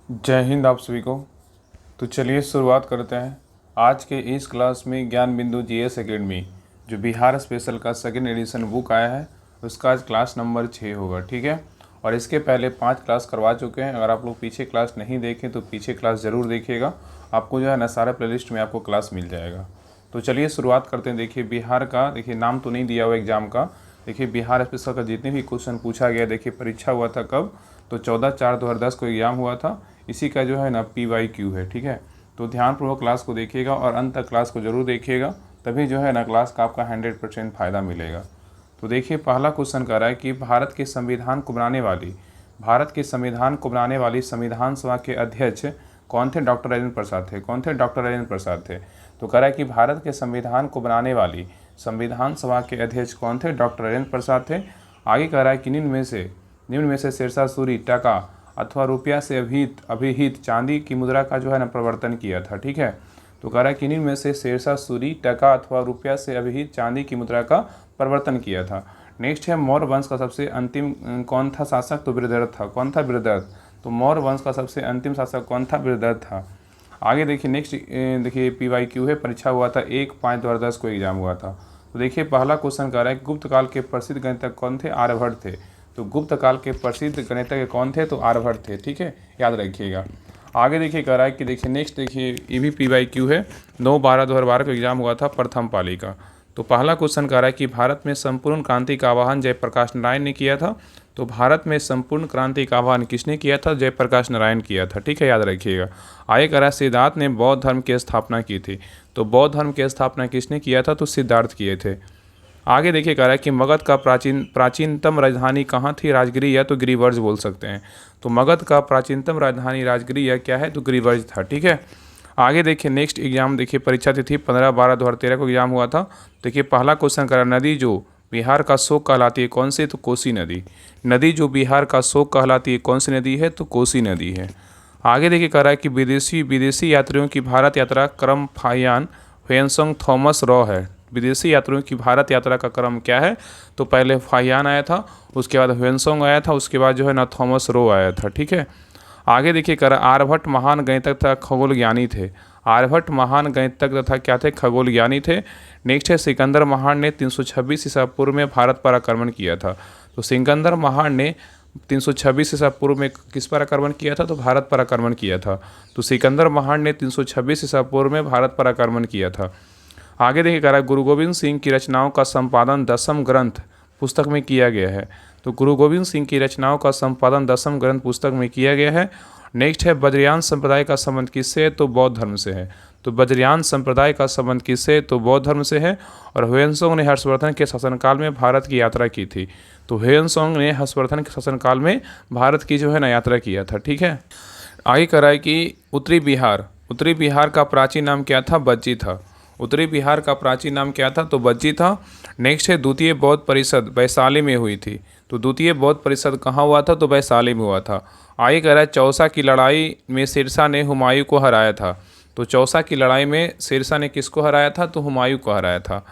जय हिंद आप सभी को। तो चलिए शुरुआत करते हैं। आज के इस क्लास में ज्ञान बिंदु जीएस एकेडमी जो बिहार स्पेशल का सेकेंड एडिशन बुक आया है उसका आज क्लास नंबर 6 होगा, ठीक है। और इसके पहले 5 क्लास करवा चुके हैं। अगर आप लोग पीछे क्लास नहीं देखें तो पीछे क्लास ज़रूर देखिएगा, आपको जो है ना सारा प्लेलिस्ट में आपको क्लास मिल जाएगा। तो चलिए शुरुआत करते हैं। देखिए बिहार का, देखिए नाम तो नहीं दिया हुआ एग्ज़ाम का। देखिए बिहार स्पेशल का जितने भी क्वेश्चन पूछा गया, देखिए परीक्षा हुआ था कब, तो 14/4/2010 को एग्ज़ाम हुआ था। इसी का जो है ना PYQ है, ठीक है। तो ध्यानपूर्वक क्लास को देखिएगा और अंत तक क्लास को ज़रूर देखिएगा, तभी जो है ना क्लास का आपका 100% फ़ायदा मिलेगा। तो देखिए पहला क्वेश्चन कह रहा है कि भारत के संविधान को बनाने वाली संविधान सभा के अध्यक्ष कौन थे? डॉक्टर राजेंद्र प्रसाद थे। कौन थे? डॉक्टर राजेंद्र प्रसाद थे। तो कह रहा है कि भारत के संविधान को बनाने वाली संविधान सभा के अध्यक्ष कौन थे? डॉक्टर राजेंद्र प्रसाद थे। आगे कह रहा है कि निम्न में से शेरशाह सूरी टका अथवा रुपया से अभिहित चांदी की मुद्रा का जो है ना प्रवर्तन किया था, ठीक है। तो कह रहा है कि निम्न में से शेरशाह सूरी टका अथवा रुपया से अभिहित चांदी की मुद्रा का प्रवर्तन किया था। नेक्स्ट है मौर्य वंश का सबसे अंतिम कौन था शासक? तो बृहद्रथ था। कौन था? बृहद्रथ। तो मौर्य वंश का सबसे अंतिम शासक कौन था? बृहद्रथ था। आगे देखिए नेक्स्ट, देखिए PYQ है, परीक्षा हुआ था 1/5/2010 को एग्जाम हुआ था। तो देखिए पहला क्वेश्चन कह रहा है गुप्त काल के प्रसिद्ध गणितज्ञ कौन थे? आर्यभट्ट थे। तो गुप्त काल के प्रसिद्ध गणितज्ञ कौन थे? तो आर्यभट्ट थे, ठीक है, याद रखिएगा। आगे देखिए कह रहा है कि देखिए नेक्स्ट, देखिए ये भी PYQ है, 9/12/2012 को एग्जाम हुआ था प्रथम पाली का। तो पहला क्वेश्चन कह रहा है कि भारत में संपूर्ण क्रांति का आह्वान जयप्रकाश नारायण ने किया था। तो भारत में संपूर्ण क्रांति का आह्वान किसने किया था? जयप्रकाश नारायण किया था, ठीक है, याद रखिएगा। आगे कह रहा है सिद्धार्थ ने बौद्ध धर्म की स्थापना की थी। तो बौद्ध धर्म की स्थापना किसने किया था? तो सिद्धार्थ किए थे। आगे देखिए कह रहा है कि मगध का प्राचीनतम राजधानी कहाँ थी? राजगिरी या तो गिरिवर्ज बोल सकते हैं। तो मगध का प्राचीनतम राजधानी राजगिरी या क्या है? तो गिरिवर्ज था, ठीक है। आगे देखिए नेक्स्ट एग्जाम, देखिए परीक्षा तिथि 15/12/2013 को एग्जाम हुआ था। देखिए पहला क्वेश्चन करा नदी जो बिहार का शोक कहलाती है कौन सी? तो कोसी नदी। नदी जो बिहार का शोक कहलाती है कौन सी नदी है? तो कोसी नदी है। आगे देखिए कह रहा है कि विदेशी यात्रियों की भारत यात्रा क्रम फाहियान ह्वेनसांग थॉमस रॉ है। विदेशी यात्रियों की भारत यात्रा का क्रम क्या है? तो पहले फाहियान आया था, उसके बाद ह्वेनसांग आया था, उसके बाद जो है ना थॉमस रो आया था, ठीक है। आगे देखिए कर आर्यभट्ट महान गणितज्ञ तथा खगोल ज्ञानी थे। आर्यभट्ट महान गणितज्ञ तथा क्या थे? खगोल ज्ञानी थे। नेक्स्ट है सिकंदर महान ने 326 ईसा पूर्व में भारत पर आक्रमण किया था। तो सिकंदर महान ने 326 ईसा पूर्व में किस पर आक्रमण किया था? तो भारत पर आक्रमण किया था। तो सिकंदर महान ने 326 ईसा पूर्व में भारत पर आक्रमण किया था। आगे देखिए कह रहा है गुरु गोविंद सिंह की रचनाओं का संपादन दसम ग्रंथ पुस्तक में किया गया है। तो गुरु गोविंद सिंह की रचनाओं का संपादन दसम ग्रंथ पुस्तक में किया गया है। नेक्स्ट है बद्रियान संप्रदाय का संबंध किससे? तो बौद्ध धर्म से है। तो बद्रियान संप्रदाय का संबंध किससे? तो बौद्ध धर्म से है। और ह्वेनसांग ने हर्षवर्धन के शासनकाल में भारत की यात्रा की थी। तो ह्वेनसांग ने हर्षवर्धन के शासनकाल में भारत की जो है ना यात्रा किया था, ठीक है। आगे कह रहा है कि उत्तरी बिहार का प्राचीन नाम क्या था? बज्जी था। उत्तरी बिहार का प्राचीन नाम क्या था? तो बज्जी था। नेक्स्ट है द्वितीय बौद्ध परिषद वैशाली में हुई थी। तो द्वितीय बौद्ध परिषद कहाँ हुआ था? तो वैशाली में हुआ था। आगे कह रहा है चौसा की लड़ाई में शेरशाह ने हुमायूं को हराया था। तो चौसा की लड़ाई में शेरशाह ने किसको हराया था? तो हुमायूं को हराया था।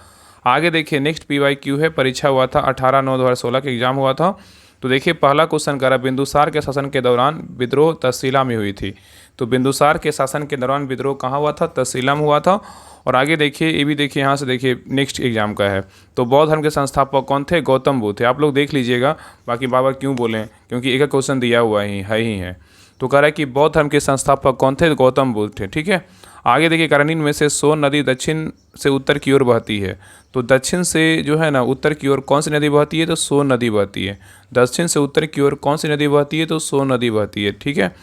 आगे देखिए नेक्स्ट PYQ है, परीक्षा हुआ था 18/9/2016 के एग्जाम हुआ था। तो देखिए पहला क्वेश्चन कह रहा है बिंदुसार के शासन के दौरान विद्रोह तहसीला में हुई थी। तो बिंदुसार के शासन के दौरान विद्रोह कहाँ हुआ था? तहसीला में हुआ था। और आगे देखिए ये भी देखिए, यहाँ से देखिए नेक्स्ट एग्जाम का है। तो बौद्ध धर्म के संस्थापक कौन थे? गौतम बुद्ध थे। आप लोग देख लीजिएगा, बाकी बाबा क्यों बोलें, क्योंकि एक क्वेश्चन दिया हुआ ही है। तो कह रहा है कि बौद्ध धर्म के संस्थापक कौन थे? गौतम बुद्ध थे, ठीक है। आगे देखिए करनीन में से सोन नदी दक्षिण से उत्तर की ओर बहती है। तो दक्षिण से जो है ना उत्तर की ओर कौन सी नदी बहती है? तो सोन नदी बहती है। दक्षिण से उत्तर की ओर कौन सी नदी बहती है? तो सोन नदी बहती है, ठीक है।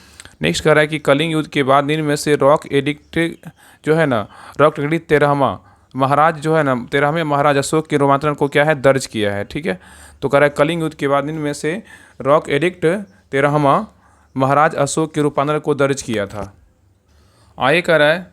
नेक्स्ट कह रहा है कि कलिंग युद्ध के बाद निम्न में से रॉक एडिक्ट जो है ना, रॉक एडिक्ट 13वां महाराज जो है ना, 13वें महाराज अशोक के रोमांचन को क्या है? दर्ज किया है, ठीक है। तो कह रहा है कलिंग युद्ध के बाद निम्न में से रॉक एडिक्ट 13वां महाराज अशोक के रूपांतरण को दर्ज किया था। आगे कह रहा है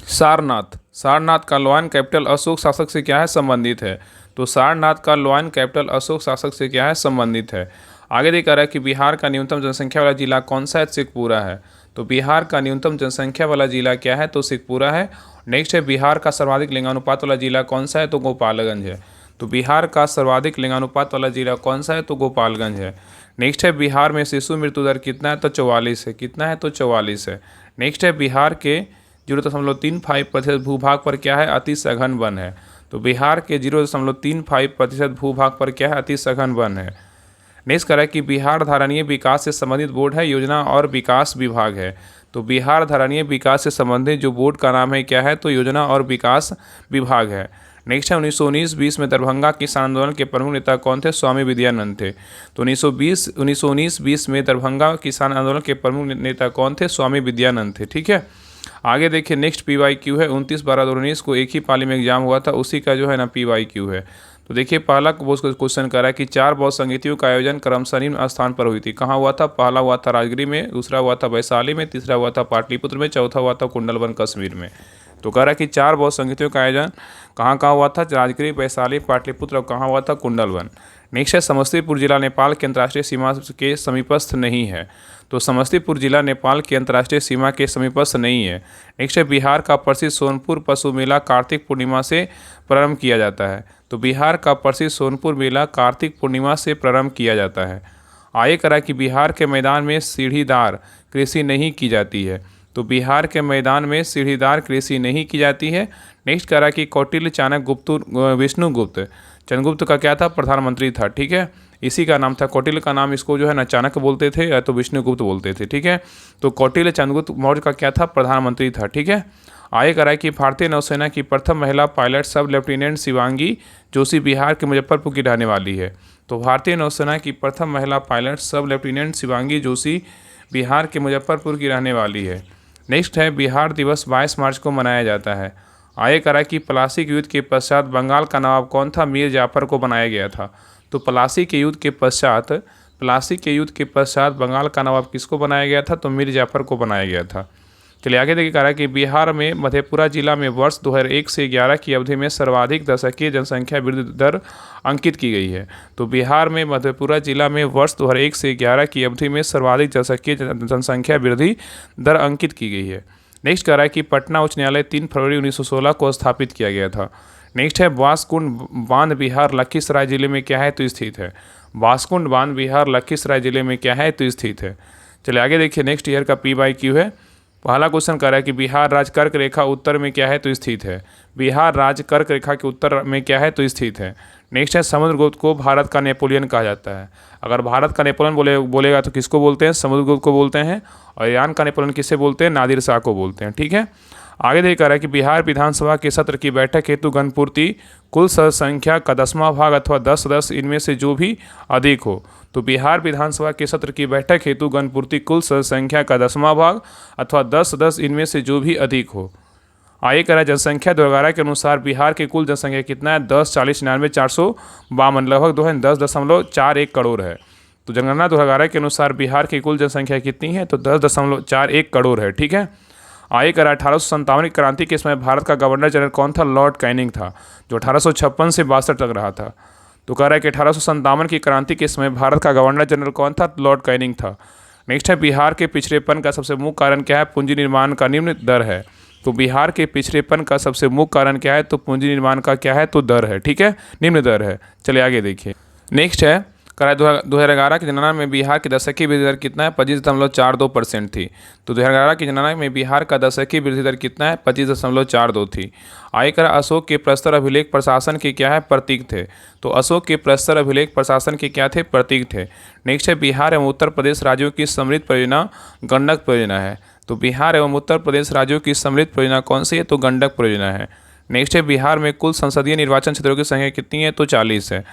सारनाथ का लोआन कैपिटल अशोक शासक से क्या है? संबंधित है। तो सारनाथ का लोआन कैपिटल अशोक शासक से क्या है? संबंधित है। आगे देखा रहा है कि बिहार का न्यूनतम जनसंख्या वाला जिला कौन सा है? शेखपुरा है। तो बिहार का न्यूनतम जनसंख्या वाला जिला क्या है? तो शेखपुरा है। नेक्स्ट है बिहार का सर्वाधिक लिंगानुपात वाला जिला कौन सा है? तो गोपालगंज है। तो बिहार का सर्वाधिक लिंगानुपात वाला जिला कौन सा है? तो गोपालगंज है। नेक्स्ट है बिहार में शिशु मृत्यु दर कितना है, तो 44 है। कितना है, तो 44 है। नेक्स्ट है बिहार के 0.35% भूभाग पर क्या है, अति सघन वन है। तो बिहार के 0.35% भूभाग पर क्या है, अति सघन वन है। नेक्स्ट करा कि बिहार धारणीय विकास से संबंधित बोर्ड है, योजना और विकास विभाग है। तो बिहार धारणीय विकास से संबंधित जो बोर्ड का नाम है क्या है, तो योजना और विकास विभाग है। नेक्स्ट है 1919-20 में दरभंगा किसान आंदोलन के प्रमुख नेता कौन थे, स्वामी विद्यानंद थे। तो 1919-20 में दरभंगा किसान आंदोलन के प्रमुख नेता कौन थे, स्वामी विद्यानंद थे। ठीक है, आगे देखिए नेक्स्ट PYQ है 29/12/2019 को एक ही पाली में एग्जाम हुआ था, उसी का जो है ना PYQ है। तो देखिए पहला क्वेश्चन कर रहा है कि 4 बौद्ध संगीतियों का आयोजन क्रमशः निम्न स्थान पर हुई थी। कहाँ हुआ था, पहला हुआ था राजगिरी में, दूसरा हुआ था वैशाली में, तीसरा हुआ था पाटलिपुत्र में, चौथा हुआ था कुंडलवन कश्मीर में। तो कह रहा है कि 4 बौद्ध संगीतियों का आयोजन कहाँ कहाँ हुआ था, राजगिरी, वैशाली, पाटलिपुत्र और कहाँ हुआ था, कुंडलवन। नेक्स्ट है समस्तीपुर जिला नेपाल की अंतर्राष्ट्रीय सीमा के समीपस्थ नहीं है। तो समस्तीपुर जिला नेपाल की अंतर्राष्ट्रीय सीमा के समीपस्थ नहीं है। नेक्स्ट है बिहार का प्रसिद्ध सोनपुर पशु मेला कार्तिक पूर्णिमा से प्रारंभ किया जाता है। तो बिहार का प्रसिद्ध सोनपुर मेला कार्तिक पूर्णिमा से प्रारंभ किया जाता है। आगे करा कि बिहार के मैदान में सीढ़ीदार कृषि नहीं की जाती है। तो बिहार के मैदान में सीढ़ीदार कृषि नहीं की जाती है। नेक्स्ट करा कि कौटिल्य चाणक्य गुप्त विष्णुगुप्त चंद्रगुप्त का क्या था, प्रधानमंत्री था। ठीक है, इसी का नाम था, कौटिल्य का नाम इसको जो है ना चाणक्य बोलते थे या तो विष्णुगुप्त बोलते थे। ठीक है, तो कौटिल्य चंद्रगुप्त मौर्य का क्या था, प्रधानमंत्री था। ठीक है, आगे कराए कि भारतीय नौसेना की प्रथम महिला पायलट सब लेफ्टिनेंट शिवांगी जोशी बिहार के मुजफ्फरपुर की रहने वाली है। तो भारतीय नौसेना की प्रथम महिला पायलट सब लेफ्टिनेंट शिवांगी जोशी बिहार के मुजफ्फरपुर की रहने वाली है। नेक्स्ट है बिहार दिवस 22 मार्च को मनाया जाता है। आगे करा कि प्लासी के युद्ध के पश्चात बंगाल का नवाब कौन था, मीर जाफर को बनाया गया था। तो प्लासी के युद्ध के पश्चात बंगाल का नवाब किसको बनाया गया था, तो मीर जाफर को बनाया गया था। चलिए आगे देखिए, कह रहा है कि बिहार में मधेपुरा जिला में वर्ष 2001 से 11 की अवधि में सर्वाधिक दशकीय जनसंख्या वृद्धि दर अंकित की गई है। तो बिहार में मधेपुरा जिला में वर्ष 2001 से 11 की अवधि में सर्वाधिक दशकीय जनसंख्या वृद्धि दर अंकित की गई है। नेक्स्ट कह रहा है कि पटना उच्च न्यायालय 3 फरवरी 1916 को स्थापित किया गया था। नेक्स्ट है बांसकुंड बांध बिहार लखीसराय जिले में क्या है, तो स्थित है। बांसकुंड बांध बिहार लखीसराय जिले में क्या है, तो स्थित है। चलिए आगे देखिए, नेक्स्ट ईयर का PYQ है। पहला क्वेश्चन कह रहा है कि बिहार राज्य कर्क रेखा उत्तर में क्या है, तो स्थित है। बिहार राज्य कर्क रेखा के उत्तर में क्या है, तो स्थित है। नेक्स्ट है समुद्रगुप्त को भारत का नेपोलियन कहा जाता है। अगर भारत का नेपोलियन बोलेगा तो किसको बोलते हैं, समुद्रगुप्त को बोलते हैं। और ईरान का नेपोलियन किससे बोलते हैं, नादिर शाह को बोलते हैं। ठीक है, आगे देखिए कह रहा है कि बिहार विधानसभा के सत्र की बैठक हेतु गणपूर्ति कुल सदस्य संख्या का 10वां भाग अथवा 10 सदस्य इनमें से जो भी अधिक हो। तो बिहार विधानसभा के सत्र की बैठक हेतु गणपूर्ति कुल सदस्य संख्या का 10वां भाग अथवा 10 सदस्य इनमें से जो भी अधिक हो। आगे कह रहा है जनसंख्या 2011 के अनुसार बिहार की कुल जनसंख्या कितना है, 10,40,99,452 लगभग 10.41 करोड़ है। तो जनगणना 2011 के अनुसार बिहार की कुल जनसंख्या कितनी है, तो 10.41 करोड़ है। ठीक है, आगे करा 1857 की क्रांति के समय भारत का गवर्नर जनरल कौन था, लॉर्ड कैनिंग था, जो 1856 से 62 तक रहा था। तो कह रहा है कि 1857 की क्रांति के समय भारत का गवर्नर जनरल कौन था, लॉर्ड कैनिंग था। नेक्स्ट है बिहार के पिछड़ेपन का सबसे मुख्य कारण क्या है, पूंजी निर्माण का निम्न दर है। तो बिहार के पिछड़ेपन का सबसे मुख्य कारण क्या है, तो पूंजी निर्माण का क्या है, तो दर है। ठीक है, निम्न दर है। चलिए आगे देखिए, नेक्स्ट है करा 2011 की जनगणना में बिहार की दशकीय वृद्धि दर कितना है, 25.42% थी। तो 2011 की जनगणना में बिहार का दशकीय वृद्धि दर कितना है, 25.42 थी। आगे करा अशोक के प्रस्तर अभिलेख प्रशासन के क्या है, प्रतीक थे। तो अशोक के प्रस्तर अभिलेख प्रशासन के क्या थे, प्रतीक थे। नेक्स्ट है बिहार एवं उत्तर प्रदेश राज्यों की समृद्ध परियोजना गंडक परियोजना है। तो बिहार एवं उत्तर प्रदेश राज्यों की समृद्ध परियोजना कौन सी है, तो गंडक परियोजना है। नेक्स्ट है बिहार में कुल संसदीय निर्वाचन क्षेत्रों की संख्या कितनी है, तो 40 है।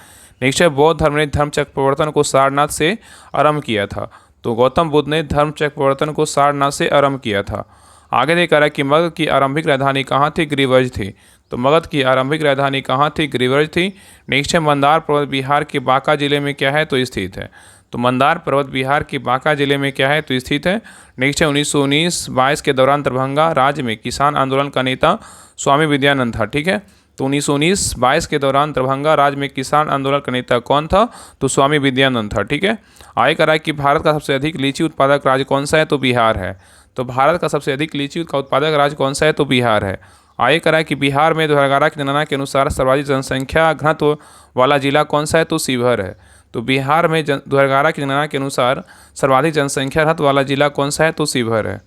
नेक्स्ट है बौद्ध धर्म ने धर्मचक्र प्रवर्तन को सारनाथ से आरंभ किया था। तो गौतम बुद्ध ने धर्मचक्र प्रवर्तन को सारनाथ से आरंभ किया था। आगे देखा रहा कि मगध की आरंभिक राजधानी कहाँ थी, गिरिव्रज थी। तो मगध की आरंभिक राजधानी कहाँ थी, गिरिव्रज थी। नेक्स्ट है मंदार पर्वत बिहार के बांका जिले में क्या है, तो स्थित है। तो मंदार पर्वत बिहार के बांका जिले में क्या है, तो स्थित है। नेक्स्ट है 1919-22 के दौरान दरभंगा राज्य में किसान आंदोलन का नेता स्वामी विद्यानंद था। ठीक है, तो 1919-22 के दौरान दरभंगा राज्य में किसान आंदोलन का नेता कौन था, तो स्वामी विद्यानंद था। ठीक है, आगे कह रहा है कि भारत का सबसे अधिक लीची उत्पादक राज्य कौन सा है, तो बिहार है। तो भारत का सबसे अधिक लीची का उत्पादक राज्य कौन सा है, तो बिहार है। आगे कह रहा है कि बिहार में 2011 की जनगणना के अनुसार सर्वाधिक जनसंख्या घनत्व वाला जिला कौन सा है, तो शिवहर है। तो बिहार में 2011 की जनगणना के अनुसार सर्वाधिक जनसंख्या रहित वाला जिला कौन सा है, तो शिवहर है।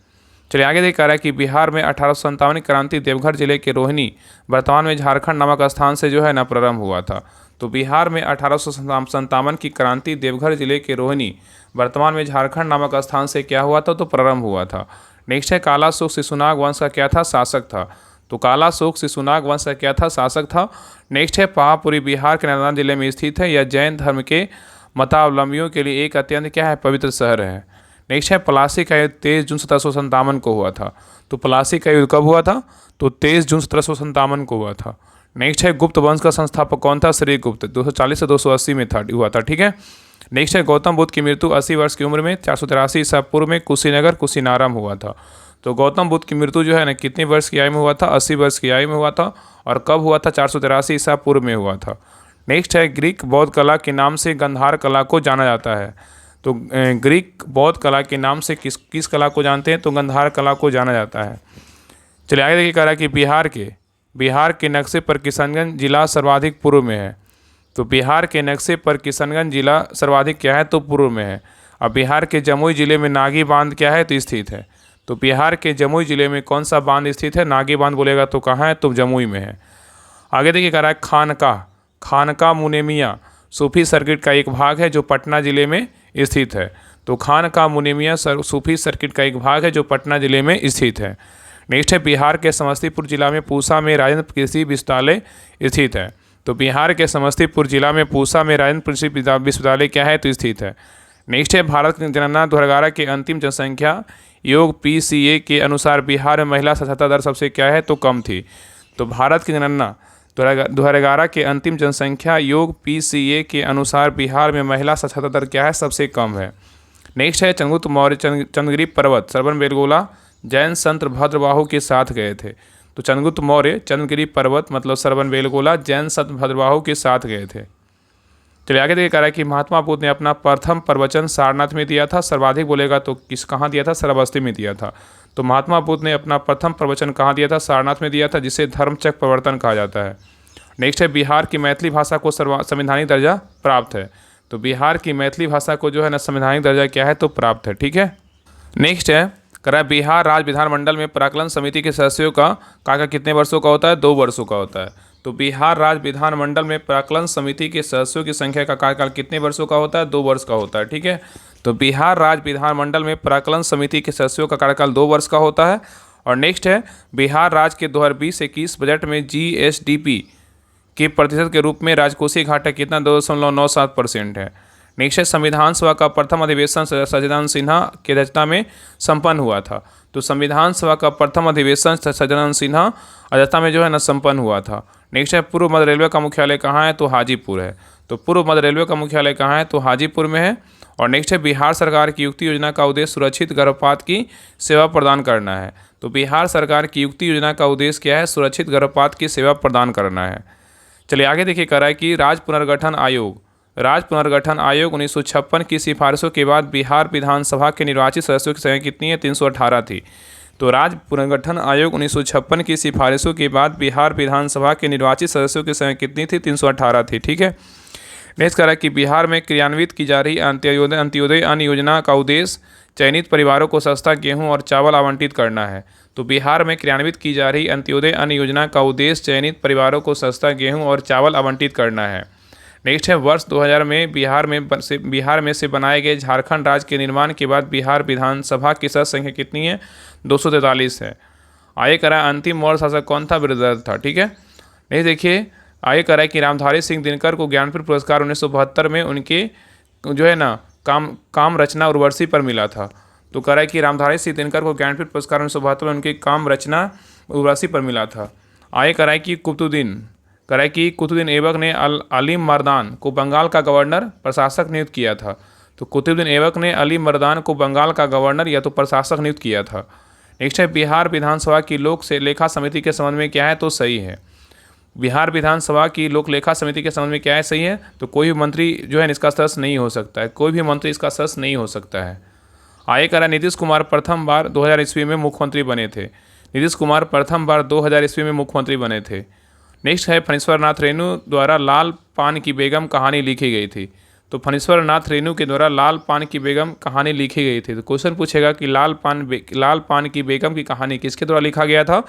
चलिए आगे देखा रहा है कि बिहार में 1857 की क्रांति देवघर जिले के रोहिणी वर्तमान में झारखंड नामक स्थान से जो है ना प्रारंभ हुआ था। तो बिहार में 1857 की क्रांति देवघर जिले के रोहिणी वर्तमान में झारखंड नामक स्थान से क्या हुआ था, तो प्रारंभ हुआ था। नेक्स्ट है काला अशोक शिशुनाग वंश का क्या था, शासक था। तो काला अशोक शिशुनाग वंश का क्या था, शासक था। नेक्स्ट है पावापुरी बिहार के नर्मदा जिले में स्थित है। यह जैन धर्म के मतावलंबियों के लिए एक अत्यंत क्या है, पवित्र शहर है। नेक्स्ट है प्लासी का युद्ध 23 जून 1757 को हुआ था। तो प्लासी का युद्ध कब हुआ था, तो 23 जून 1757 को हुआ था। नेक्स्ट है गुप्त वंश का संस्थापक कौन था, श्री गुप्त, 240 से 280 में हुआ था। ठीक है। नेक्स्ट है गौतम बुद्ध की मृत्यु 80 वर्ष की उम्र में 483 ईसा पूर्व में कुशीनगर कुशीनारा में हुआ था। तो गौतम बुद्ध की मृत्यु जो है ना कितने वर्ष की आयु में हुआ था, 80 वर्ष की आयु में हुआ था। और कब हुआ था, 483 ईसा पूर्व में हुआ था। नेक्स्ट है ग्रीक बौद्ध कला के नाम से गंधार कला को जाना जाता है। तो ग्रीक बौद्ध कला के नाम से किस कला को जानते हैं, तो गंधार कला को जाना जाता है। चलिए आगे देखिए कह रहा है कि बिहार के नक्शे पर किशनगंज जिला सर्वाधिक पूर्व में है। तो बिहार के नक्शे पर किशनगंज जिला सर्वाधिक क्या है, तो पूर्व में है। अब बिहार के जमुई जिले में नागी बांध क्या है, तो स्थित है। तो बिहार के जमुई जिले में कौन सा बांध स्थित है, नागी बांध बोलेगा तो कहाँ है, तो जमुई में है। आगे देखिए कह रहा है खानका मुनेमिया सूफी सर्किट का एक भाग है जो पटना जिले में स्थित है। तो खानका मुनेमिया सूफी सर्किट का एक भाग है जो पटना जिले में स्थित है। नेक्स्ट है बिहार के समस्तीपुर जिला में पूसा में राजेंद्र कृषि विश्वविद्यालय स्थित है। तो बिहार के समस्तीपुर जिला में पूसा में राजेंद्र कृषि विश्वविद्यालय क्या है, तो स्थित है। नेक्स्ट है भारत की जनगणना 2011 के अंतिम जनसंख्या योग PCA के अनुसार बिहार में महिला साक्षरता दर सबसे क्या है, तो कम थी। तो भारत की जनगणना 2011 के अंतिम जनसंख्या योग PCA के अनुसार बिहार में महिला साक्षरता दर क्या है, सबसे कम है। नेक्स्ट है चंद्रगुप्त मौर्य चंद्रगिरी पर्वत श्रवण बेलगोला जैन संत भद्रबाहु के साथ गए थे। तो चंद्रगुप्त मौर्य चंद्रगिरी पर्वत मतलब श्रवण बेलगोला जैन संत भद्रबाहु के साथ गए थे। चलिए आगे देखिए कह रहा है कि महात्मा बुद्ध ने अपना प्रथम प्रवचन सारनाथ में दिया था। सर्वाधिक बोलेगा तो कहाँ दिया था, श्रावस्ती में दिया था। तो महात्मा बुद्ध ने अपना प्रथम प्रवचन कहाँ दिया था, सारनाथ में दिया था, जिसे धर्मचक्र प्रवर्तन कहा जाता है। नेक्स्ट है बिहार की मैथिली भाषा को संवैधानिक दर्जा प्राप्त है। तो बिहार की मैथिली भाषा को जो है ना संवैधानिक दर्जा क्या है, तो प्राप्त है। ठीक है। नेक्स्ट है कह रहा है बिहार राज्य विधानमंडल में प्राक्कलन समिति के सदस्यों का कार्यकाल कितने वर्षों का होता है, 2 वर्षों का होता है। तो बिहार राज्य विधानमंडल में प्राक्कलन समिति के सदस्यों की संख्या का कार्यकाल कितने वर्षों का होता है, 2 वर्ष का होता है। ठीक है। तो बिहार राज्य विधानमंडल में प्राक्कलन समिति के सदस्यों का कार्यकाल 2 वर्ष का होता है। और नेक्स्ट है बिहार राज्य के 2020-21 बजट में GSDP के प्रतिशत के रूप में राजकोषीय घाटा कितना 2.97% है। नेक्स्ट है संविधान सभा का प्रथम अधिवेशन सच्चिदानंद सिन्हा की अध्यक्षता में संपन्न हुआ था। तो संविधान सभा का प्रथम अधिवेशन सच्चिदानंद सिन्हा अध्यक्षता में जो है ना संपन्न हुआ था। नेक्स्ट है पूर्व मध्य रेलवे का मुख्यालय कहाँ है, तो हाजीपुर है। तो पूर्व मध्य रेलवे का मुख्यालय कहाँ है, तो हाजीपुर में है। और नेक्स्ट है बिहार सरकार की युक्ति योजना का उद्देश्य सुरक्षित गर्भपात की सेवा प्रदान करना है। तो बिहार सरकार की युक्ति योजना का उद्देश्य क्या है, सुरक्षित गर्भपात की सेवा प्रदान करना है। चलिए आगे देखिए कह रहा है कि राज्य पुनर्गठन आयोग 1956 की सिफारिशों के बाद बिहार विधानसभा के निर्वाचित सदस्यों की संख्या कितनी है, 318 थी। तो राज्य पुनर्गठन आयोग 1956 की सिफारिशों के बाद बिहार विधानसभा के निर्वाचित सदस्यों की संख्या कितनी थी, 318 थी। ठीक है। नेक्स्ट कह रहा है कि बिहार में क्रियान्वित की जा रही अंत्योदय अन्न योजना का उद्देश्य चयनित परिवारों को सस्ता गेहूं और चावल आवंटित करना है। तो बिहार में क्रियान्वित की जा रही अंत्योदय अन्न योजना का उद्देश्य चयनित परिवारों को सस्ता गेहूं और चावल आवंटित करना है। नेक्स्ट है वर्ष 2000 में बिहार में से बनाए गए झारखंड राज्य के निर्माण के बाद बिहार विधानसभा की सदस्य संख्या कितनी है, 243 है। आगे करा अंतिम मौर्य शासक कौन था, वीरभद्र था। ठीक है। नहीं देखिए आगे करा है कि रामधारी सिंह दिनकर को ज्ञानपीठ पुरस्कार 1972 में उनके जो है ना काम रचना उर्वशी पर मिला था। तो कह रहा है कि रामधारी सिंह दिनकर को ज्ञानपीठ पुरस्कार 1972 में उनके काम रचना उर्वशी पर मिला था। आगे कह रहा है कि कुतुबुद्दीन ऐबक ने अली मर्दान को बंगाल का गवर्नर प्रशासक नियुक्त किया था। तो कुतुबुद्दीन ऐबक ने अली मर्दान को बंगाल का गवर्नर या तो प्रशासक नियुक्त किया था। नेक्स्ट है बिहार विधानसभा की लोक लेखा समिति के संबंध में क्या है, तो सही है। बिहार विधानसभा की लोक लेखा समिति के संबंध में क्या है, सही है। तो कोई भी मंत्री जो है इसका सदस्य नहीं हो सकता है, कोई भी मंत्री इसका सदस्य नहीं हो सकता है। आगे करा नीतीश कुमार प्रथम बार 2000 ईस्वी में मुख्यमंत्री बने थे। नीतीश कुमार प्रथम बार 2000 ईस्वी में मुख्यमंत्री बने थे। नेक्स्ट है फणीश्वर नाथ रेणु द्वारा लाल पान की बेगम कहानी लिखी गई थी। तो फणीश्वर नाथ रेणु के द्वारा लाल पान की बेगम कहानी लिखी गई थी। तो क्वेश्चन पूछेगा कि लाल पान की बेगम की कहानी किसके द्वारा लिखा गया था?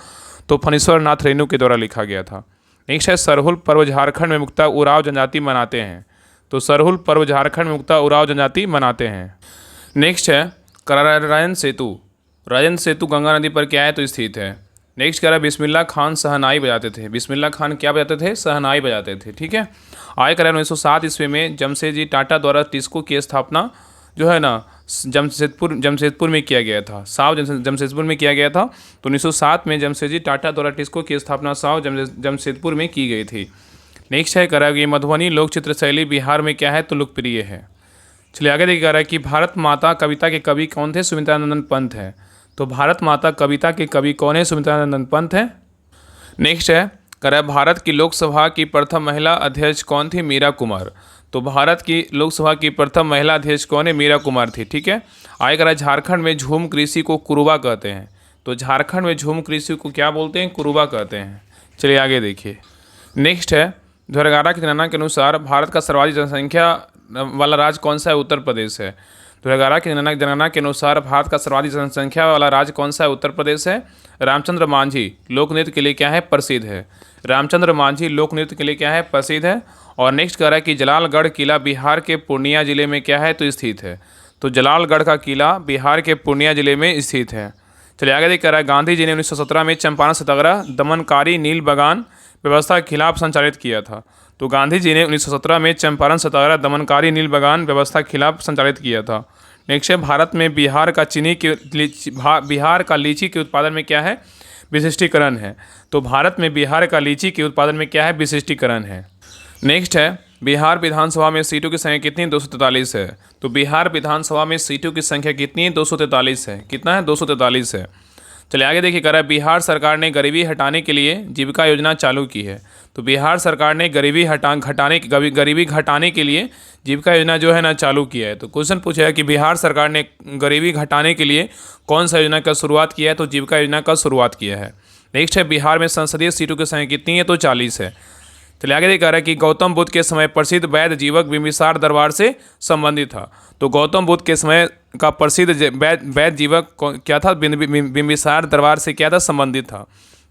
तो फणीश्वर नाथ रेणु के द्वारा लिखा गया था। नेक्स्ट है सरहुल पर्व झारखंड में मुक्ता उरांव जनजाति मनाते हैं। तो सरहुल पर्व झारखंड में मुक्ता उरांव जनजाति मनाते हैं। नेक्स्ट है राजन सेतु। राजन सेतु गंगा नदी पर क्या है? तो स्थित है। नेक्स्ट कह रहा है बिस्मिल्लाह खान शहनाई बजाते थे। बिस्मिल्लाह खान क्या बजाते थे? शहनाई बजाते थे। ठीक है। आय कह रहा है 1907 ईस्वी में जमशेदजी टाटा द्वारा टिस्को की स्थापना जो है ना जमशेदपुर में किया गया था। साव जमशेदपुर में किया गया था। तो 1907 में जमशेदजी टाटा द्वारा टिस्को की स्थापना साव जमशेदपुर में की गई थी। नेक्स्ट है कह रहा है कि मधुबनी लोक चित्र शैली बिहार में क्या है? तो लोकप्रिय है। चलिए आगे देखिए, कह रहा है कि भारत माता कविता के कवि कौन थे? सुमित्रानंदन पंत है। तो भारत माता कविता के कवि कौन है? सुमित्रानंदन पंत है। नेक्स्ट है कह रहा है भारत की लोकसभा की प्रथम महिला अध्यक्ष कौन थी? मीरा कुमार। तो भारत की लोकसभा की प्रथम महिला अध्यक्ष कौन है? मीरा कुमार थी। ठीक है। आगे कह रहा है झारखंड में झूम कृषि को कुरुबा कहते हैं। तो झारखंड में झूम कृषि को क्या बोलते हैं? कुरुबा कहते हैं। चलिए आगे देखिए। नेक्स्ट है 2011 की गणना के अनुसार भारत का सर्वाधिक जनसंख्या वाला राज्य कौन सा है? उत्तर प्रदेश है। 2011 की जनगणना के अनुसार भारत का सर्वाधिक जनसंख्या वाला राज्य कौन सा है? उत्तर प्रदेश है। रामचंद्र मांझी लोक नृत्य के लिए क्या है? प्रसिद्ध है। रामचंद्र मांझी लोक नृत्य के लिए क्या है? प्रसिद्ध है। और नेक्स्ट कह रहा है कि जलालगढ़ किला बिहार के पूर्णिया जिले में क्या है? तो स्थित है। तो जलालगढ़ का किला बिहार के पूर्णिया जिले में स्थित है। चलिए आगे देख, कह रहा है गांधी जी ने 1917 में चंपारण सत्याग्रह दमनकारी नील बगान व्यवस्था के खिलाफ संचालित किया था। तो गांधी जी ने 1917 में चंपारण सत्याग्रह दमनकारी नील बगान व्यवस्था के खिलाफ संचालित किया था। नेक्स्ट है भारत में बिहार का लीची के उत्पादन में क्या है? विशिष्टीकरण है। तो भारत में बिहार का लीची के उत्पादन में क्या है? विशिष्टीकरण है। नेक्स्ट है बिहार विधानसभा में सीटों की संख्या कितनी? 243 है। तो बिहार विधानसभा में सीटों की संख्या कितनी है? 243 है। कितना है? 243 है। चलिए आगे देखिए, कह रहा है बिहार सरकार ने गरीबी हटाने के लिए जीविका योजना चालू की है। तो बिहार सरकार ने गरीबी घटाने के लिए जीविका योजना जो है ना चालू किया है। तो क्वेश्चन पूछेगा कि बिहार सरकार ने गरीबी घटाने के लिए कौन सा योजना का शुरुआत किया है? तो जीविका योजना का शुरुआत किया है। नेक्स्ट है बिहार में संसदीय सीटों की संख्या कितनी है? तो 40 है। चलिए आगे देखिए, कह रहा है कि गौतम बुद्ध के समय प्रसिद्ध वैद्य जीवक बिंबिसार दरबार से संबंधित था। तो गौतम बुद्ध के समय का प्रसिद्ध वैद्य जीवक क्या था? बिंबिसार दरबार से क्या था? संबंधित था।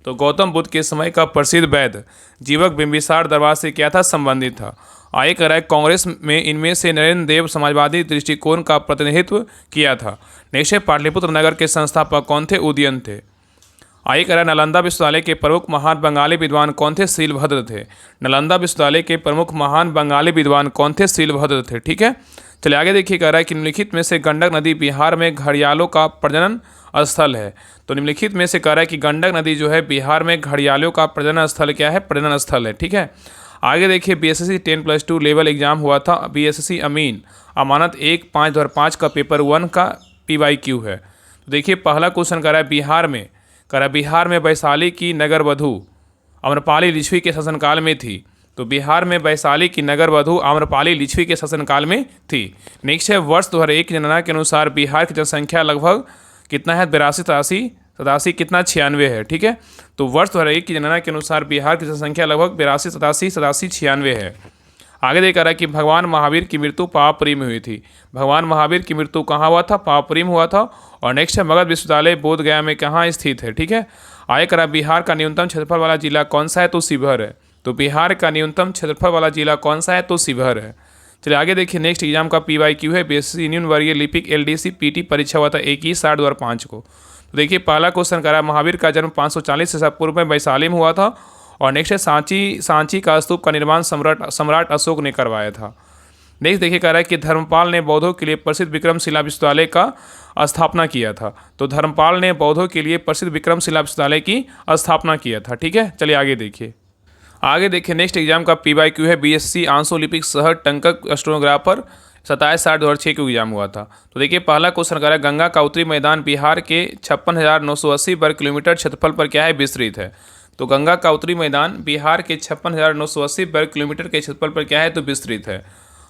तो गौतम बुद्ध के समय का प्रसिद्ध वैद्य जीवक बिंबिसार दरबार से क्या था? संबंधित था। आगे कह रहा है कांग्रेस में इनमें से नरेंद्र देव समाजवादी दृष्टिकोण का प्रतिनिधित्व किया था। नेक्स्ट है पाटलिपुत्र नगर के संस्थापक कौन थे? उदयन थे। आगे कह रहा है नालंदा विश्वविद्यालय के प्रमुख महान बंगाली विद्वान कौन थे? शीलभद्र थे। नालंदा विश्वविद्यालय के प्रमुख महान बंगाली विद्वान कौन थे? शीलभद्र थे। ठीक है। चलिए आगे देखिए, कह रहा है कि निम्नलिखित में से गंडक नदी बिहार में घड़ियालों का प्रजनन स्थल है। तो निम्नलिखित में से कह रहा है कि गंडक नदी जो है बिहार में घड़ियालों का प्रजनन स्थल क्या है? प्रजनन स्थल है। ठीक है। आगे देखिए, बीएसएससी 10+2 लेवल एग्जाम हुआ था। बीएसएससी अमीन अमानत 1/5/2005 का पेपर 1 का PYQ है। तो देखिए पहला क्वेश्चन कह रहा है बिहार में वैशाली की नगर वधु अम्रपाली लिच्छवी के शासनकाल में थी। तो बिहार में वैशाली की नगर वधु आम्रपाली लिच्छवी के शासनकाल में थी। नेक्स्ट है वर्ष 2001 की जनगणना के अनुसार बिहार की जनसंख्या लगभग कितना है? 82, 87 कितना? 96 है। ठीक है। तो वर्ष 2001 की जनगणना के अनुसार बिहार की जनसंख्या लगभग 82, 87, 96 है। आगे देखा रहा है कि भगवान महावीर की मृत्यु पावापुरी में हुई थी। भगवान महावीर की मृत्यु कहाँ हुआ था? पावापुरी में हुआ था। और नेक्स्ट है मगध विश्वविद्यालय बोधगया में कहाँ स्थित है? ठीक है। आगे करा बिहार का न्यूनतम क्षेत्रफल वाला जिला कौन सा है? तो शिवहर है। तो बिहार का न्यूनतम क्षेत्रफल वाला जिला कौन सा है? तो शिवहर है। चलिए आगे देखिए, नेक्स्ट एग्जाम का PYQ है। बीएससी यूनियन वर्गीय लिपिक LDC PT परीक्षा हुआ था 21/8/2005 को। तो देखिए पहला क्वेश्चन करा महावीर का जन्म 540 ईसा पूर्व में वैशाली में हुआ था। और नेक्स्ट है सांची का स्तूप का निर्माण सम्राट अशोक ने करवाया था। नेक्स्ट देखिए कह रहा है कि धर्मपाल ने बौद्धों के लिए प्रसिद्ध विक्रमशिला विश्वविद्यालय का स्थापना किया था। तो धर्मपाल ने बौद्धों के लिए प्रसिद्ध विक्रमशिला विश्वविद्यालय की स्थापना किया था। ठीक है। चलिए आगे देखिए नेक्स्ट एग्जाम का PYQ है। BSc आंसोलिपिक शहर टंकक स्टेनोग्राफर 27/8/2006 को एग्जाम हुआ था। तो देखिए पहला क्वेश्चन कह रहा है गंगा का उत्तरी मैदान बिहार के 56,980 वर्ग किलोमीटर क्षेत्रफल पर क्या है? विस्तृत है। तो गंगा का उत्तरी मैदान बिहार के 56,980 वर्ग किलोमीटर के क्षेत्रफल पर क्या है? तो विस्तृत है।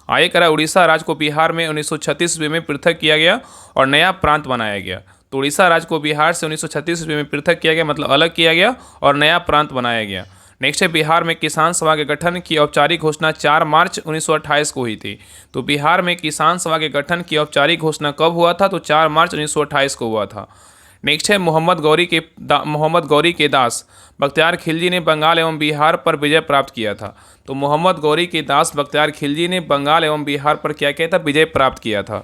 आगे करा उड़ीसा राज्य को बिहार में 1936 ईस्वी में पृथक किया गया और नया प्रांत बनाया गया। तो उड़ीसा राज्य को बिहार से 1936 ईस्वी में पृथक किया गया, मतलब अलग किया गया और नया प्रांत बनाया गया। नेक्स्ट है बिहार में किसान सभा के गठन की औपचारिक घोषणा 4 मार्च 1928 को हुई थी। तो बिहार में किसान सभा के गठन की औपचारिक घोषणा कब हुआ था? तो 4 मार्च 1928 को हुआ था। नेक्स्ट है मोहम्मद गौरी के दास बख्तियार खिलजी ने बंगाल एवं बिहार पर विजय प्राप्त किया था। तो मोहम्मद गौरी के दास बख्तियार खिलजी ने बंगाल एवं बिहार पर क्या किया था? विजय प्राप्त किया था।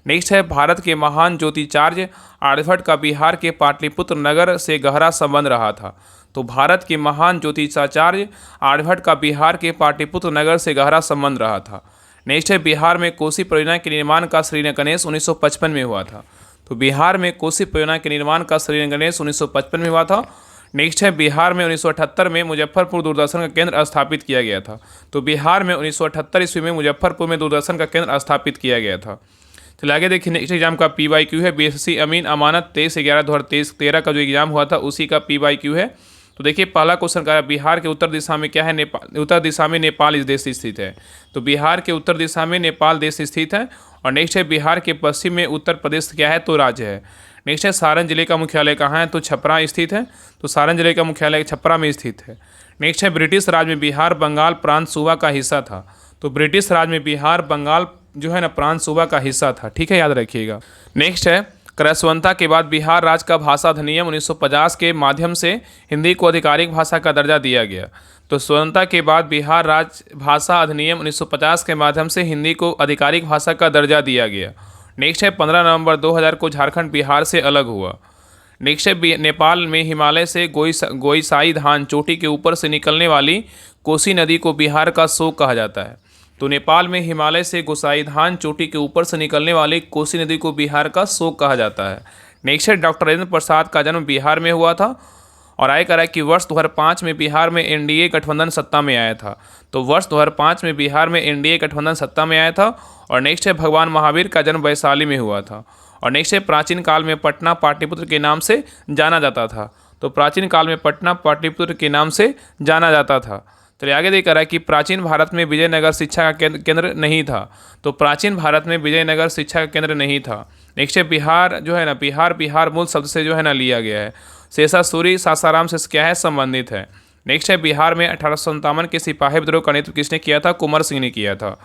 नेक्स्ट है भारत के महान ज्योतिचार्य आर्यभट्ट का बिहार के पाटलिपुत्र नगर से गहरा संबंध रहा था। तो भारत के महान ज्योतिषाचार्य आर्यभट्ट का बिहार के पाटलिपुत्र नगर से गहरा संबंध रहा था। नेक्स्ट है बिहार में कोसी परियोजना के निर्माण का श्री गणेश 1955 में हुआ था। तो बिहार में कोसी परियोजना के निर्माण का श्री गणेश 1955 में हुआ था। नेक्स्ट है बिहार में 1978 में मुजफ्फरपुर दूरदर्शन का केंद्र स्थापित किया गया था। तो बिहार में 1978 ईस्वी में मुजफ्फरपुर में दूरदर्शन का केंद्र स्थापित किया गया था। चलिए आगे देखिए, नेक्स्ट एग्जाम का PYQ है BSc अमीन अमानत 23/11/2013 का जो एग्जाम हुआ था उसी का PYQ है। तो देखिए पहला क्वेश्चन का बिहार के उत्तर दिशा में क्या है? नेपाल। उत्तर दिशा में नेपाल इस देश स्थित है। तो बिहार के उत्तर दिशा में नेपाल देश स्थित है। और नेक्स्ट है बिहार के पश्चिम में उत्तर प्रदेश क्या है? तो राज्य है। नेक्स्ट है सारण जिले का मुख्यालय कहाँ है? तो छपरा स्थित है। तो सारण जिले का मुख्यालय छपरा में स्थित है। नेक्स्ट है ब्रिटिश राज में बिहार बंगाल प्रांत सूबा का हिस्सा था। तो ब्रिटिश राज में बिहार बंगाल जो है ना प्रांत सूबा का हिस्सा था। ठीक है, याद रखिएगा। नेक्स्ट है क्रयस्वंता के बाद बिहार राज्य का भाषा अधिनियम 1950 के माध्यम से हिंदी को आधिकारिक भाषा का दर्जा दिया गया। तो स्वतंत्रता के बाद बिहार राज्य भाषा अधिनियम 1950 के माध्यम से हिंदी को आधिकारिक भाषा का दर्जा दिया गया। नेक्स्ट है 15 नवंबर 2000 को झारखंड बिहार से अलग हुआ। नेक्स्ट है नेपाल में हिमालय से गोईसाई धान चोटी के ऊपर से निकलने वाली कोसी नदी को बिहार का शोक कहा जाता है। तो नेपाल में हिमालय से गोसाईधान चोटी के ऊपर से निकलने वाली कोसी नदी को बिहार का शोक कहा जाता है। नेक्स्ट है डॉक्टर राजेंद्र प्रसाद का जन्म बिहार में हुआ था। और आय करा कि वर्ष 2005 में बिहार में NDA गठबंधन सत्ता में आया था। तो वर्ष 2005 में बिहार में NDA गठबंधन सत्ता में आया था। और नेक्स्ट है भगवान महावीर का जन्म वैशाली में हुआ था। और नेक्स्ट है प्राचीन काल में पटना पाटलिपुत्र के नाम से जाना जाता था। तो प्राचीन काल में पटना पाटलिपुत्र के नाम से जाना जाता था। चलिए आगे देखा रहा है कि प्राचीन भारत में विजयनगर शिक्षा का केंद्र नहीं था। तो प्राचीन भारत में विजयनगर शिक्षा का केंद्र नहीं था। नेक्स्ट है बिहार जो है ना बिहार मूल शब्द से जो है ना लिया गया है। शेषासुरी सासाराम से क्या है? संबंधित है। नेक्स्ट है बिहार में 1857 के सिपाही विद्रोह का नेतृत्व किसने किया था? कुंवर सिंह ने किया था।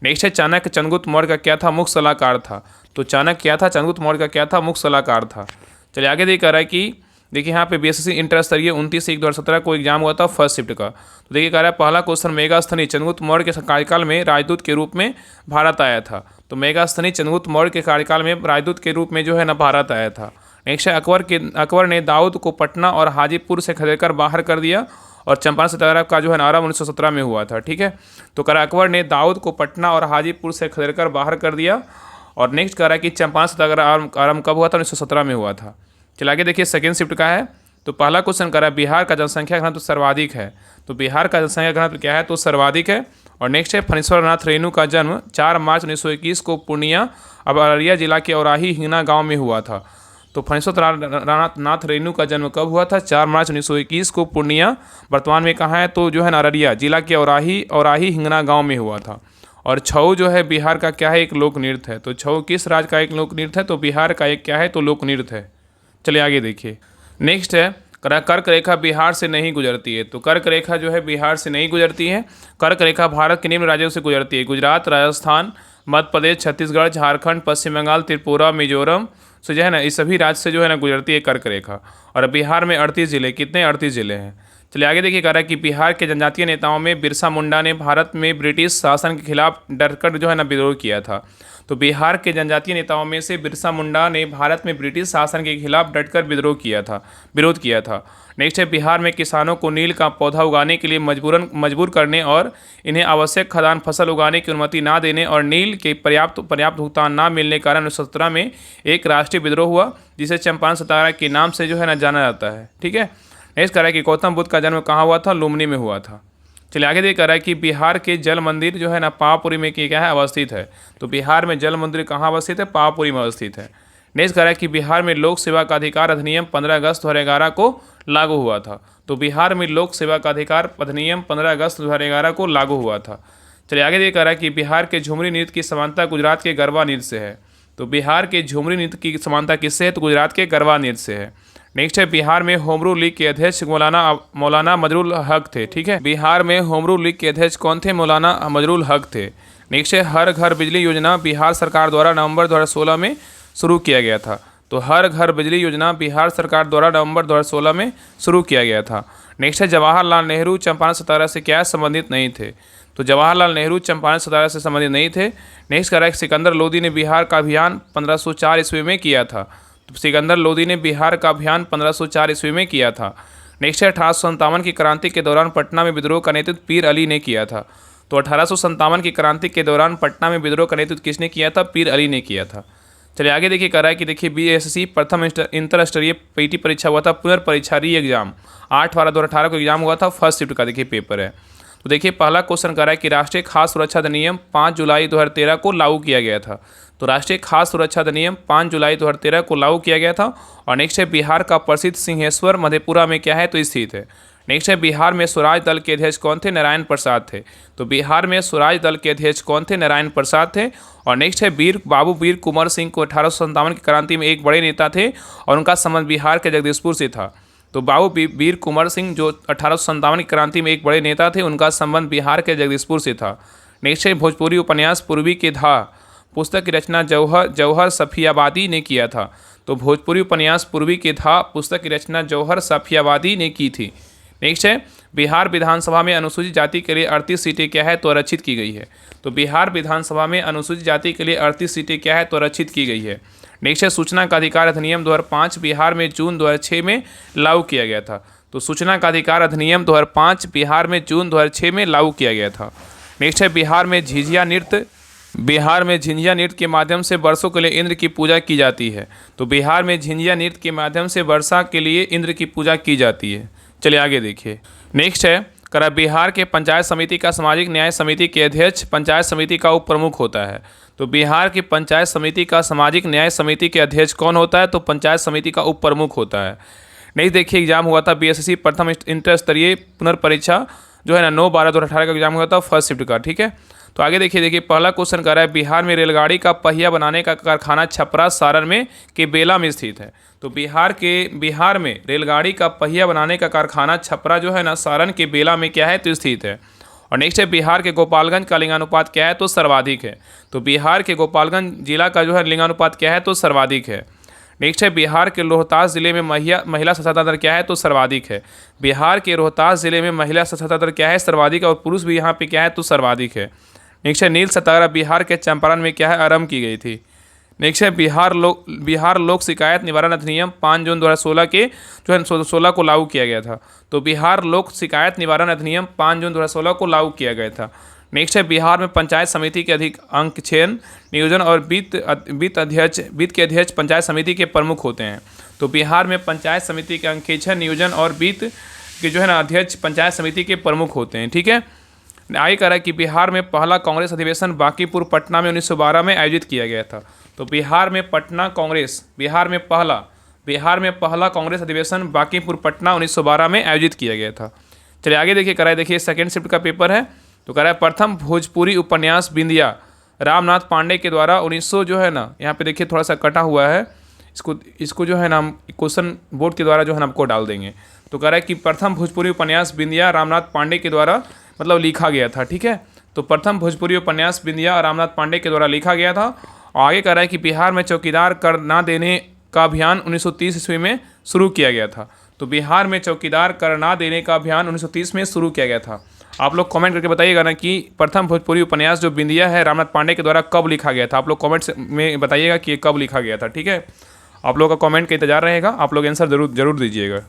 नेक्स्ट है चाणक्य चंद्रगुप्त मौर्य का क्या था? मुख्य सलाहकार था। तो चाणक्य क्या था? चंद्रगुप्त मौर्य का क्या था? मुख्य सलाहकार था। चलिए आगे देखा रहा है कि देखिए यहाँ पे BSc इंटर स्तरीय 29/1/2017 को एग्जाम हुआ था फर्स्ट शिफ्ट का। तो देखिए कह रहा है पहला क्वेश्चन मेगास्थनी चंद्रगुप्त मौर्य के कार्यकाल में राजदूत के रूप में भारत आया था। तो मेगास्थनी चंद्रगुप्त मौर्य के कार्यकाल में राजदूत के रूप में जो है ना भारत आया था। नेक्स्ट है अकबर ने दाऊद को पटना और हाजीपुर से खदेड़कर बाहर कर दिया। और चंपारण सत्याग्रह का जो है आरंभ 1917 में हुआ था। ठीक है, तो कह रहा अकबर ने दाऊद को पटना और हाजीपुर से खदेड़कर बाहर कर दिया। और नेक्स्ट कह रहा है कि चंपारण सत्याग्रह आरंभ कब हुआ था? 1917 में हुआ था। चलिए आगे देखिए सेकेंड शिफ्ट का है। तो पहला क्वेश्चन कर रहा है बिहार का जनसंख्या घनत्व सर्वाधिक है। तो बिहार का जनसंख्या घनत्व क्या है? तो सर्वाधिक है। और नेक्स्ट है फणीश्वर नाथ रेणु का जन्म 4 मार्च 1921 को पूर्णिया अब अररिया जिला के औराही हिंगना गांव में हुआ था। तो फणीश्वर नाथ रेणु का जन्म कब हुआ था? 4 मार्च 1921 को पूर्णिया वर्तमान में कहाँ है? तो जो है अररिया जिला के औराही हिंगना गाँव में हुआ था। और छऊ जो है बिहार का क्या है? एक लोक नृत्य है। तो छऊ किस राज्य का एक लोक नृत्य है? तो बिहार का एक क्या है? तो लोक नृत्य है। चलिए आगे देखिए, नेक्स्ट है कर्क रेखा बिहार से नहीं गुजरती है। तो कर्क रेखा जो है बिहार से नहीं गुजरती है। कर्क रेखा भारत के निम्न राज्यों से गुजरती है: गुजरात, राजस्थान, मध्य प्रदेश, छत्तीसगढ़, झारखंड, पश्चिम बंगाल, त्रिपुरा, मिजोरम से जो है ना इस सभी राज्य से जो है ना गुजरती है कर्क रेखा। और बिहार में 38 जिले, कितने? 38 जिले हैं। चलिए आगे देखिए कह रहा है कि बिहार के जनजातीय नेताओं में बिरसा मुंडा ने भारत में ब्रिटिश शासन के खिलाफ डटकर जो है ना विद्रोह किया था। तो बिहार के जनजातीय नेताओं में से बिरसा मुंडा ने भारत में ब्रिटिश शासन के खिलाफ डटकर विरोध किया था। नेक्स्ट है बिहार में किसानों को नील का पौधा उगाने के लिए मजबूर करने और इन्हें आवश्यक खाद्यान्न फसल उगाने की अनुमति ना देने और नील के पर्याप्त भुगतान ना मिलने के कारण 1917 में एक राष्ट्रीय विद्रोह हुआ जिसे चंपारण सत्याग्रह के नाम से जो है ना जाना जाता है। ठीक है, नेक्स्ट कह रहा है कि गौतम बुद्ध का जन्म कहाँ हुआ था? लुम्बिनी में हुआ था। चलिए आगे देख रहा है कि बिहार के जल मंदिर जो है ना पावापुरी में क्या है? अवस्थित है। तो बिहार में जल मंदिर कहाँ अवस्थित है? पावापुरी में अवस्थित है। नेक्स्ट कह रहा है कि बिहार में लोक सेवा का अधिकार अधिनियम 15 अगस्त 2011 को लागू हुआ था। तो बिहार में लोक सेवा का अधिकार अधिनियम 15 अगस्त 2011 को लागू हुआ था। चलिए आगे देख रहा है कि बिहार के झुमरी नृत्य की समानता गुजरात के गरबा नृत्य से है। तो बिहार के झुमरी नृत्य की समानता किससे है? तो गुजरात के गरबा नृत्य से है। नेक्स्ट है बिहार में होम रूल लीग के अध्यक्ष मौलाना मजरुल हक थे। ठीक है, बिहार में होम रूल लीग के अध्यक्ष कौन थे? मौलाना मजरुल हक थे। नेक्स्ट है हर घर बिजली योजना बिहार सरकार द्वारा नवंबर 2016 में शुरू किया गया था। तो हर घर बिजली योजना बिहार सरकार द्वारा नवंबर 2016 में शुरू किया गया था। नेक्स्ट है जवाहरलाल नेहरू चंपारण सत्याग्रह से क्या संबंधित नहीं थे? तो जवाहरलाल नेहरू चंपारण सत्याग्रह से संबंधित नहीं थे। नेक्स्ट कह रहा है सिकंदर लोदी ने बिहार का अभियान 1504 ईस्वी में किया था। तो सिकंदर लोदी ने बिहार का अभियान 1504 ईस्वी में किया था। नेक्स्ट है 1857 की क्रांति के दौरान पटना में विद्रोह का नेतृत्व पीर अली ने किया था। तो 1857 की क्रांति के दौरान पटना में विद्रोह का नेतृत्व किसने किया था? पीर अली ने किया था। चलिए आगे देखिए, कह रहा है कि देखिए बीएसएससी प्रथम इंटर स्तरीय पीटी परीक्षा हुआ था, पुनर्परीक्षा री एग्जाम 8/12/2018 को एग्जाम हुआ था, फर्स्ट शिफ्ट का देखिए पेपर है। तो देखिए पहला क्वेश्चन कह रहा है कि राष्ट्रीय खाद्य सुरक्षा अधिनियम 5 जुलाई 2013 को लागू किया गया था। तो राष्ट्रीय खाद्य सुरक्षा अधिनियम 5 जुलाई 2013 को लागू किया गया था। और नेक्स्ट है बिहार का प्रसिद्ध सिंहेश्वर मधेपुरा में क्या है? तो स्थित है। नेक्स्ट है बिहार में स्वराज दल के अध्यक्ष कौन थे? नारायण प्रसाद थे। तो बिहार में स्वराज दल के अध्यक्ष कौन थे? नारायण प्रसाद थे। और नेक्स्ट है वीर कुंवर सिंह को 1857 की क्रांति में एक बड़े नेता थे और उनका संबंध बिहार के जगदीशपुर से था। तो वीर कुंवर सिंह जो 1857 की क्रांति में एक बड़े नेता थे, उनका संबंध बिहार के जगदीशपुर से था। नेक्स्ट है भोजपुरी उपन्यास पूर्वी के धा पुस्तक की रचना जौहर सफियाबादी ने किया था। तो भोजपुरी उपन्यास पूर्वी के धा पुस्तक की रचना जौहर सफियाबादी ने की थी। नेक्स्ट है बिहार विधानसभा में अनुसूचित जाति के लिए 38 सीटें क्या है? तो आरक्षित की गई है। तो बिहार विधानसभा में अनुसूचित जाति के लिए 38 सीटें क्या है? तो आरक्षित की गई है। नेक्स्ट है सूचना का अधिकार अधिनियम 2005 बिहार में जून 2006 में लागू किया गया था। तो सूचना का अधिकार अधिनियम 2005 बिहार में जून 2006 में लागू किया गया था। नेक्स्ट है बिहार में झिझिया नृत्य के माध्यम से वर्षों के लिए इंद्र की पूजा की जाती है। तो बिहार में झिझिया नृत्य के माध्यम से वर्षा के लिए इंद्र की पूजा की जाती है। चलिए आगे देखिए, नेक्स्ट है करा बिहार के पंचायत समिति का सामाजिक न्याय समिति के अध्यक्ष पंचायत समिति का उप प्रमुख होता है। तो बिहार की पंचायत समिति का सामाजिक न्याय समिति के अध्यक्ष कौन होता है? तो पंचायत समिति का उप प्रमुख होता है। नेक्स्ट देखिए एग्जाम हुआ था बीएसएससी प्रथम इंटर स्तरीय पुनर्परीक्षा जो है ना 9/12/2018 का एग्जाम हुआ था, फर्स्ट शिफ्ट का। ठीक है, तो आगे देखिए पहला क्वेश्चन कर रहा है बिहार में रेलगाड़ी का पहिया बनाने का कारखाना छपरा सारण में के बेला में स्थित है। तो बिहार में रेलगाड़ी का पहिया बनाने का कारखाना छपरा जो है ना सारण के बेला में क्या है? तो स्थित है। और नेक्स्ट है बिहार के गोपालगंज का लिंगानुपात क्या है? तो सर्वाधिक है। तो बिहार के गोपालगंज जिला का जो है लिंगानुपात क्या है? तो सर्वाधिक है। नेक्स्ट है बिहार के रोहतास जिले में महिला साक्षरता दर क्या है? तो सर्वाधिक है। बिहार के रोहतास जिले में महिला साक्षरता दर क्या है? सर्वाधिक, और पुरुष भी यहाँ पे क्या है? तो सर्वाधिक है। नेक्स्ट है नील सत्याग्रह बिहार के चंपारण में क्या है? आरंभ की गई थी। नेक्स्ट है बिहार लोक शिकायत निवारण अधिनियम 5 जून 2016 के जो है 16 को लागू किया गया था। तो बिहार लोक शिकायत निवारण अधिनियम 5 जून 2016 को लागू किया गया था। नेक्स्ट है बिहार में पंचायत समिति के अधिक अंक चयन नियोजन और वित्त के अध्यक्ष पंचायत समिति के प्रमुख होते हैं। तो बिहार में पंचायत समिति के अंकेक्षण नियोजन और वित्त के जो है ना अध्यक्ष पंचायत समिति के प्रमुख होते हैं। ठीक है, आगे कह रहा है कि बिहार में पहला कांग्रेस अधिवेशन बांकीपुर पटना में 1912 में आयोजित किया गया था। तो बिहार में पहला कांग्रेस अधिवेशन बांकीपुर पटना 1912 में आयोजित किया गया था। चलिए आगे देखिए, कह रहा है देखिए सेकेंड शिफ्ट का पेपर है। तो कह रहा है प्रथम भोजपुरी उपन्यास बिंदिया रामनाथ पांडे के द्वारा 1900 जो है ना, यहाँ पे देखिए थोड़ा सा कटा हुआ है, इसको जो है ना हम क्वेश्चन बोर्ड के द्वारा जो है ना आपको डाल देंगे। तो कह रहा है कि प्रथम भोजपुरी उपन्यास बिंदिया रामनाथ पांडे के द्वारा मतलब लिखा गया था। ठीक है, तो प्रथम भोजपुरी उपन्यास बिंदिया रामनाथ पांडे के द्वारा लिखा गया था। और आगे कह रहा है कि बिहार में चौकीदार कर ना देने का अभियान 1930 ईस्वी में शुरू किया गया था। तो बिहार में चौकीदार कर ना देने का अभियान 1930 में शुरू किया गया था। आप लोग कमेंट करके बताइएगा ना कि प्रथम भोजपुरी उपन्यास जो बिंदिया है रामनाथ पांडे के द्वारा कब लिखा गया था। आप लोग कमेंट्स में बताइएगा कि ये कब लिखा गया था। ठीक है, आप लोगों का कमेंट का इंतजार रहेगा, आप लोग आंसर जरूर दीजिएगा।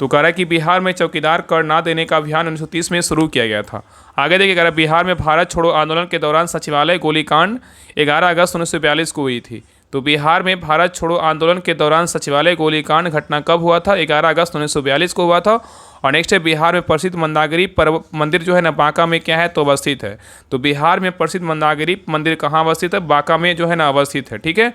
तो कह रहा है कि बिहार में चौकीदार कर ना देने का अभियान 1930 में शुरू किया गया था। आगे देखिए, कह रहा है बिहार में भारत छोड़ो आंदोलन के दौरान सचिवालय गोलीकांड 11 अगस्त 1942 को हुई थी। तो बिहार में भारत छोड़ो आंदोलन के दौरान सचिवालय गोलीकांड घटना कब हुआ था? 11 अगस्त 1942 को हुआ था। और नेक्स्ट है बिहार में प्रसिद्ध मंदागिरी मंदिर जो है ना बांका में क्या है? तो अवस्थित है। तो बिहार में प्रसिद्ध मंदागिरी मंदिर कहाँ अवस्थित है? बांका में जो है ना अवस्थित है। ठीक है,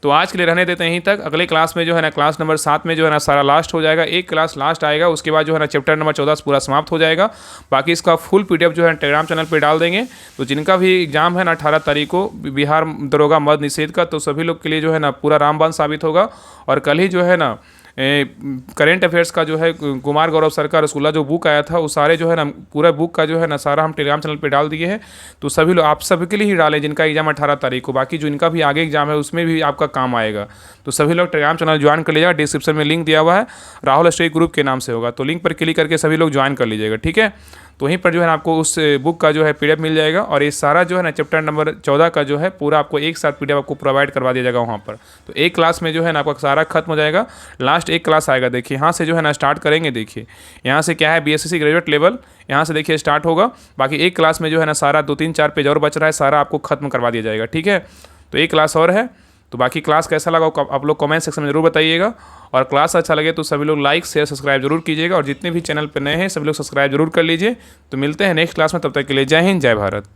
तो आज के लिए रहने देते हैं यहीं तक। अगले क्लास में जो है ना क्लास नंबर 7 में जो है ना सारा लास्ट हो जाएगा, एक क्लास लास्ट आएगा, उसके बाद जो है ना चैप्टर नंबर 14 पूरा समाप्त हो जाएगा। बाकी इसका फुल पीडीएफ जो है टेलीग्राम चैनल पे डाल देंगे। तो जिनका भी एग्जाम है ना 18 तारीख को बिहार दरोगा मद निषेध का, तो सभी लोग के लिए जो है ना पूरा रामबाण साबित होगा। और कल ही जो है ना करेंट अफेयर्स का जो है कुमार गौरव सर का रसगुल्ला जो बुक आया था, वो सारे जो है ना पूरा बुक का जो है ना सारा हम टेलीग्राम चैनल पे डाल दिए हैं। तो सभी लोग, आप सभी के लिए ही डालें जिनका एग्जाम 18 तारीख को, बाकी जो इनका भी आगे एग्जाम है उसमें भी आपका काम आएगा। तो सभी लोग टेलीग्राम चैनल ज्वाइन कर लीजिएगा, डिस्क्रिप्शन में लिंक दिया हुआ है, राहुल स्टडी ग्रुप के नाम से होगा, तो लिंक पर क्लिक करके सभी लोग ज्वाइन कर लीजिएगा, ठीक है। तो वहीं पर जो है ना आपको उस बुक का जो है PDF मिल जाएगा, और ये सारा जो है ना चैप्टर नंबर 14 का जो है पूरा आपको एक साथ PDF आपको प्रोवाइड करवा दिया जाएगा वहाँ पर। तो एक क्लास में जो है ना आपका सारा खत्म हो जाएगा, लास्ट एक क्लास आएगा। देखिए यहाँ से जो है ना स्टार्ट करेंगे, देखिए यहाँ से क्या है BSc ग्रेजुएट लेवल, यहाँ से देखिए स्टार्ट होगा। बाकी एक क्लास में जो है ना सारा 2-3-4 पेज और बच रहा है, सारा आपको खत्म करवा दिया जाएगा, ठीक है। तो एक क्लास और है, तो बाकी क्लास कैसा लगा आप लोग कमेंट सेक्शन में जरूर बताइएगा। और क्लास अच्छा लगे तो सभी लोग लाइक शेयर सब्सक्राइब जरूर कीजिएगा, और जितने भी चैनल पर नए हैं सभी लोग सब्सक्राइब जरूर कर लीजिए। तो मिलते हैं नेक्स्ट क्लास में, तब तक के लिए जय हिंद जय भारत।